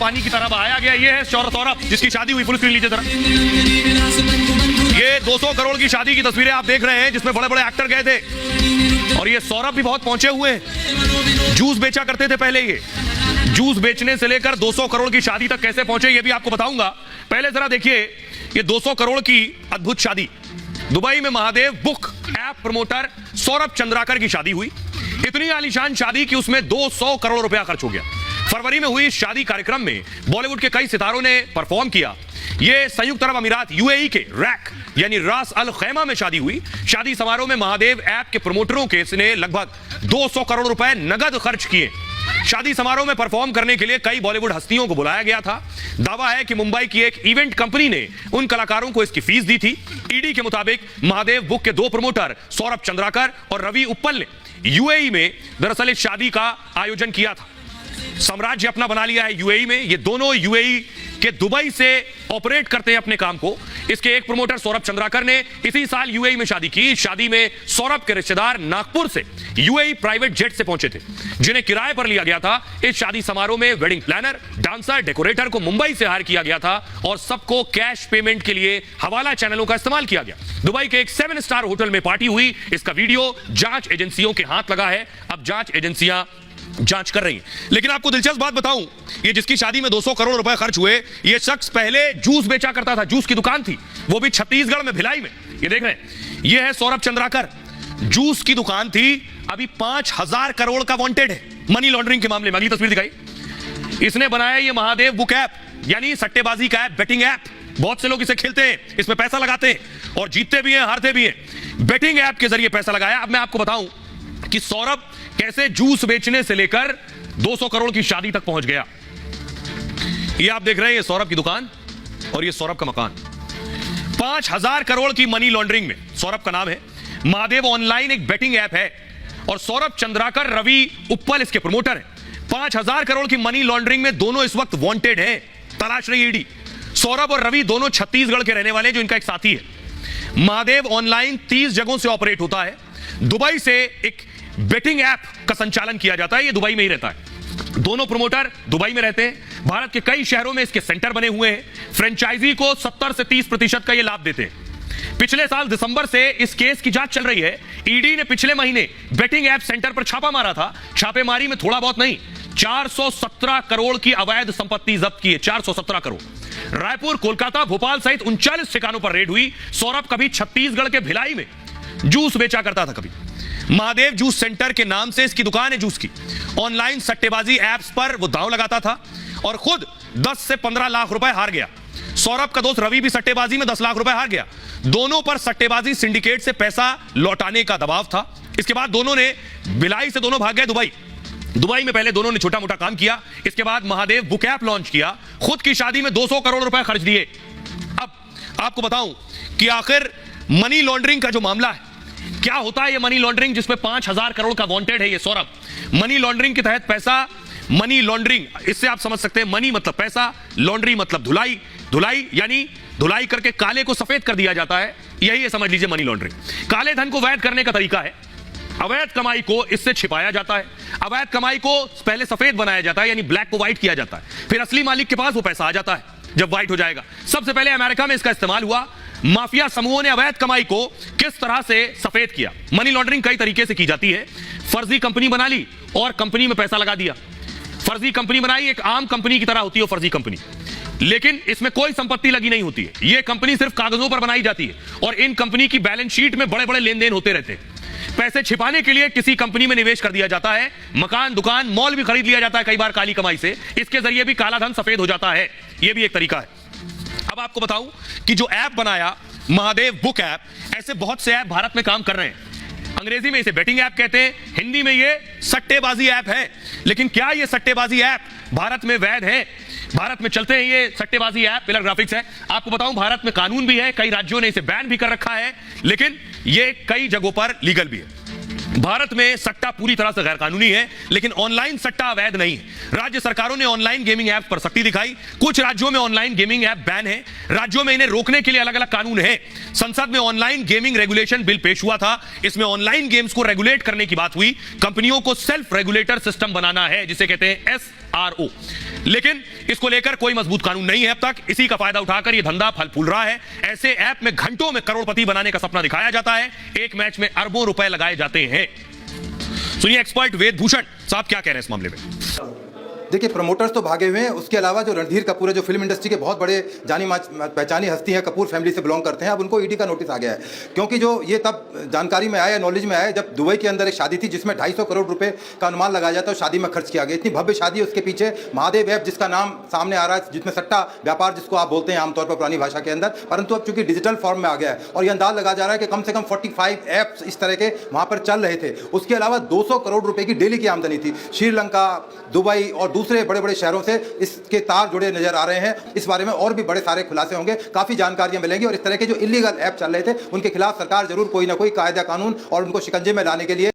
पानी की तरह बहाया गया। ये है सौरभ जिसकी शादी हुई, फुल स्क्रीन लीजिए जरा। ये 200 करोड़ की शादी की तस्वीरें आप देख रहे हैं जिसमें बड़े बड़े एक्टर गए थे। और ये सौरभ भी बहुत पहुंचे हुए हैं। जूस बेचा करते थे पहले, ये जूस बेचने से लेकर 200 करोड़ की शादी तक कैसे पहुंचे ये भी आपको बताऊंगा। पहले जरा देखिए ये 200 करोड़ की अद्भुत शादी। दुबई में Mahadev book app promoter Saurabh Chandrakar की शादी हुई। इतनी आलीशान शादी कि उसमें 200 करोड़ रुपया खर्च हो गया। फरवरी में हुई इस शादी कार्यक्रम में बॉलीवुड के कई सितारों ने परफॉर्म किया। यह संयुक्त अरब अमीरात यूएई के रैक यानी रास अल खैमा में शादी हुई। शादी समारोह में महादेव ऐप के प्रमोटरों के ने लगभग 200 करोड़ रुपए नगद खर्च किए। शादी समारोह में परफॉर्म करने के लिए कई बॉलीवुड हस्तियों को बुलाया गया था। दावा है कि मुंबई की एक इवेंट कंपनी ने उन कलाकारों को इसकी फीस दी थी। ईडी के मुताबिक महादेव बुक के 2 प्रमोटर सौरभ चंद्राकर और रवि उप्पल ने यूएई में दरअसल इस शादी का आयोजन किया था। साम्राज्य अपना बना लिया है यूएई में। ये दोनों यूएई के दुबई से ऑपरेट करते हैं अपने काम को। इसके एक प्रमोटर सौरभ चंद्राकर ने इसी साल यूएई में शादी की। शादी में सौरभ के रिश्तेदार नागपुर से यूएई प्राइवेट जेट से पहुंचे थे जिन्हें किराए पर लिया गया था। इस शादी समारोह में वेडिंग प्लानर, डांसर, डेकोरेटर को मुंबई से हायर किया गया था और सबको कैश पेमेंट के लिए हवाला चैनलों का इस्तेमाल किया गया। दुबई के एक 7 स्टार होटल में पार्टी हुई। इसका वीडियो जांच एजेंसियों के हाथ लगा है। अब जांच एजेंसियां जांच कर रही हैं। लेकिन आपको दिलचस्प बात बताऊं, ये जिसकी शादी में 200 करोड़ रुपए खर्च हुए, ये शख्स पहले जूस बेचा करता था। जूस की दुकान थी, वो भी छत्तीसगढ़ में, भिलाई में। ये देख रहे हैं, ये है सौरभ चंद्राकर। जूस की दुकान थी, अभी 5000 करोड़ का वांटेड है मनी लॉन्ड्रिंग के मामले में। अगली तस्वीर दिखाई। इसने बनाया ये महादेव बुक ऐप यानी सट्टेबाजी का ऐप, बेटिंग ऐप। बहुत से लोग इसे खेलते हैं, इसमें पैसा लगाते हैं और जीतते भी हैं, हारते भी हैं। बेटिंग ऐप के जरिए पैसा लगाया। अब मैं आपको बताऊं कि सौरभ कैसे जूस बेचने से लेकर 200 करोड़ की शादी तक पहुंच गया। ये आप देख रहे हैं, ये सौरभ की दुकान और ये सौरभ का मकान। 5000 करोड़ की मनी लॉन्ड्रिंग में सौरभ का नाम है। महादेव ऑनलाइन एक बेटिंग ऐप है और सौरभ चंद्राकर, रवि उप्पल इसके प्रमोटर हैं। 5000 करोड़ की मनी लॉन्ड्रिंग में दोनों इस वक्त वांटेड हैं, तलाश रही ईडी। सौरभ और रवि दोनों छत्तीसगढ़ के रहने वाले हैं, जो इनका एक साथी है। महादेव ऑनलाइन 30 जगहों से ऑपरेट होता है। दुबई से एक बेटिंग ऐप का संचालन किया जाता है। ये दुबई में ही रहता है। दोनों प्रमोटर दुबई में रहते हैं। भारत के कई शहरों में इसके सेंटर बने हुए हैं। फ्रेंचाइजी को 70 से 30% का ये लाभ देते हैं। पिछले साल दिसंबर से इस केस की जांच चल रही है। ईडी ने पिछले महीने बेटिंग ऐप सेंटर पर छापा मारा था। छापेमारी में थोड़ा बहुत नहीं, 417 करोड़ की अवैध संपत्ति जब्त की है। 417 करोड़। रायपुर, कोलकाता, भोपाल सहित 39 ठिकानों पर रेड हुई। सौरभ कभी छत्तीसगढ़ के भिलाई में जूस बेचा करता था। कभी महादेव जूस सेंटर के नाम से इसकी दुकान है जूस की। ऑनलाइन सट्टेबाजी ऐप्स पर वो दांव लगाता था और खुद 10 से 15 लाख रुपए हार गया। सौरभ का दोस्त रवि भी सट्टेबाजी में 10 लाख रुपए हार गया। दोनों पर सट्टेबाजी सिंडिकेट से पैसा लौटाने का दबाव था। इसके बाद दोनों ने भिलाई से दोनों भाग गए दुबई। दुबई में पहले दोनों ने छोटा मोटा काम किया। इसके बाद महादेव बुक ऐप लॉन्च किया। खुद की शादी में 200 करोड़ रुपए खर्च दिए। अब आपको बताऊं कि आखिर मनी लॉन्ड्रिंग का जो मामला है, क्या होता है ये मनी लॉन्ड्रिंग जिसमें 5000 करोड़ का वांटेड है ये सौरभ। मनी लॉन्ड्रिंग के तहत पैसा, मनी लॉन्ड्रिंग, इससे आप समझ सकते हैं, मनी मतलब पैसा, लॉन्ड्री मतलब धुलाई। धुलाई यानी धुलाई करके काले को सफेद कर दिया जाता है। यही है, समझ लीजिए, मनी लॉन्ड्रिंग। काले धन को वैध करने का तरीका है। अवैध कमाई को इससे छिपाया जाता है। अवैध कमाई को पहले सफेद बनाया जाता है यानी ब्लैक को व्हाइट किया जाता है। फिर असली मालिक के पास वो पैसा आ जाता है जब व्हाइट हो जाएगा। सबसे पहले अमेरिका में इसका इस्तेमाल हुआ। माफिया समूहों ने अवैध कमाई को किस तरह से सफेद किया। मनी लॉन्ड्रिंग कई तरीके से की जाती है। फर्जी कंपनी बना ली और कंपनी में पैसा लगा दिया। फर्जी कंपनी बनाई, एक आम कंपनी की तरह होती है फर्जी कंपनी, लेकिन इसमें कोई संपत्ति लगी नहीं होती है। यह कंपनी सिर्फ कागजों पर बनाई जाती है और इन कंपनी की बैलेंस शीट में बड़े बड़े लेन देन होते रहते हैं। पैसे छिपाने के लिए किसी कंपनी में निवेश कर दिया जाता है। मकान, दुकान, मॉल भी खरीद लिया जाता है कई बार काली कमाई से। इसके जरिए भी काला धन सफेद हो जाता है। यह भी एक तरीका है। अब आपको बताऊं कि जो ऐप बनाया महादेव बुक ऐप, ऐसे बहुत से ऐप भारत में काम कर रहे हैं। अंग्रेजी में इसे बेटिंग ऐप कहते हैं, हिंदी में ये सट्टेबाजी ऐप है। लेकिन क्या ये सट्टेबाजी ऐप भारत में वैध है? भारत में चलते हैं ये सट्टेबाजी ऐप? पिलर ग्राफिक्स है। आपको बताऊं, भारत में कानून भी है, कई राज्यों ने इसे बैन भी कर रखा है, लेकिन ये कई जगहों पर लीगल भी है। भारत में सट्टा पूरी तरह से गैर कानूनी है, लेकिन ऑनलाइन सट्टा अवैध नहीं है। राज्य सरकारों ने ऑनलाइन गेमिंग ऐप पर सख्ती दिखाई। कुछ राज्यों में ऑनलाइन गेमिंग ऐप बैन है, राज्यों में इन्हें रोकने के लिए अलग अलग कानून है। संसद में ऑनलाइन गेमिंग रेगुलेशन बिल पेश हुआ था। इसमें ऑनलाइन गेम्स को रेगुलेट करने की बात हुई। कंपनियों को सेल्फ रेगुलेटर सिस्टम बनाना है, जिसे कहते हैं SRO। लेकिन इसको लेकर कोई मजबूत कानून नहीं है अब तक। इसी का फायदा उठाकर यह धंधा फल फूल रहा है। ऐसे ऐप में घंटों में करोड़पति बनाने का सपना दिखाया जाता है। एक मैच में अरबों रुपए लगाए जाते हैं। सुनिए एक्सपर्ट वेद भूषण साहब क्या कह रहे हैं इस मामले में। देखिए, प्रमोटर्स तो भागे हुए हैं, उसके अलावा जो रणधीर कपूर है, जो फिल्म इंडस्ट्री के बहुत बड़े जानी पहचानी हस्ती है, कपूर फैमिली से बिलोंग करते हैं, अब उनको ईडी का नोटिस आ गया है। क्योंकि जो ये तब जानकारी में आया, नॉलेज में आया, जब दुबई के अंदर एक शादी थी जिसमें 250 करोड़ रुपए का अनुमान लगाया जाता है, शादी में खर्च किया गया। इतनी भव्य शादी है, उसके पीछे महादेव ऐप जिसका नाम सामने आ रहा है, जिसमें सट्टा व्यापार जिसको आप बोलते हैं आमतौर पर पुरानी भाषा के अंदर, परंतु अब चूंकि डिजिटल फॉर्म में आ गया है और यह अंदाज लगाया जा रहा है कि कम से कम 45 ऐप्स इस तरह के वहां पर चल रहे थे। उसके अलावा 200 करोड़ रुपए की डेली की आमदनी थी। श्रीलंका, दुबई और दूसरे बड़े बड़े शहरों से इसके तार जुड़े नजर आ रहे हैं। इस बारे में और भी बड़े सारे खुलासे होंगे, काफी जानकारियां मिलेंगी और इस तरह के जो इलीगल ऐप चल रहे थे उनके खिलाफ सरकार जरूर कोई ना कोई कायदा कानून और उनको शिकंजे में लाने के लिए